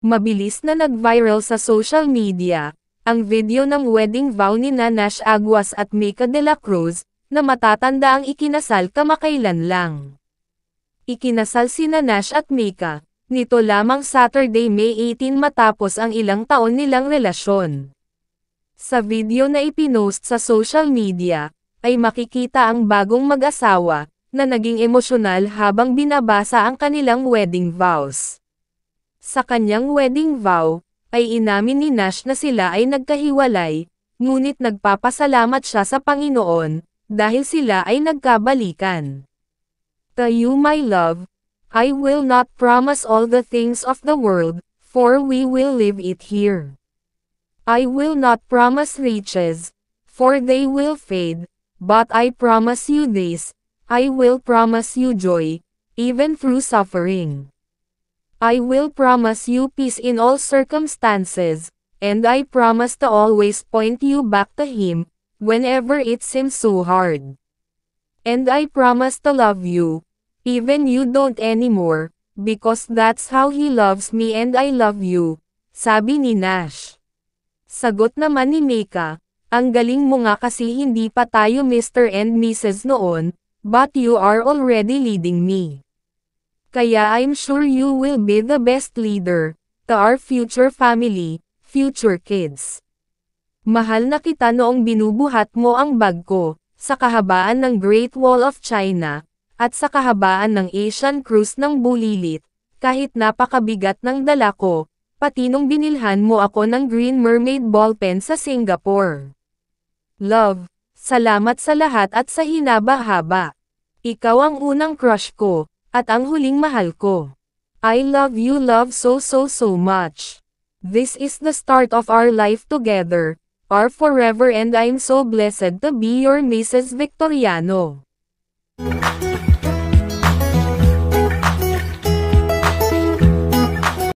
Mabilis na nag-viral sa social media, ang video ng wedding vow ni Nash Aguas at Mika de la Cruz, na matatanda ang ikinasal kamakailan lang. Ikinasal si Nash at Mika, nito lamang Saturday, May 18 matapos ang ilang taon nilang relasyon. Sa video na ipinost sa social media, ay makikita ang bagong mag-asawa, na naging emosyonal habang binabasa ang kanilang wedding vows. Sa kanyang wedding vow, ay inamin ni Nash na sila ay nagkahiwalay, ngunit nagpapasalamat siya sa Panginoon, dahil sila ay nagkabalikan. To you my love, I will not promise all the things of the world, for we will live it here. I will not promise riches, for they will fade, but I promise you this, I will promise you joy, even through suffering. I will promise you peace in all circumstances, and I promise to always point you back to Him, whenever it seems so hard. And I promise to love you, even you don't anymore, because that's how He loves me and I love you, sabi ni Nash. Sagot naman ni Mika, ang galing mo nga kasi hindi pa tayo Mr. and Mrs. noon, but you are already leading me. Kaya I'm sure you will be the best leader, to our future family, future kids. Mahal na kita noong binubuhat mo ang bag ko, sa kahabaan ng Great Wall of China, at sa kahabaan ng Asian Cruise ng Bulilit, kahit napakabigat ng dala ko, pati nung binilhan mo ako ng Green Mermaid ballpen sa Singapore. Love, salamat sa lahat at sa hinaba-haba. Ikaw ang unang crush ko, at ang huling mahal ko. I love you love so much. This is the start of our life together, our forever, and I'm so blessed to be your Mrs. Victoriano.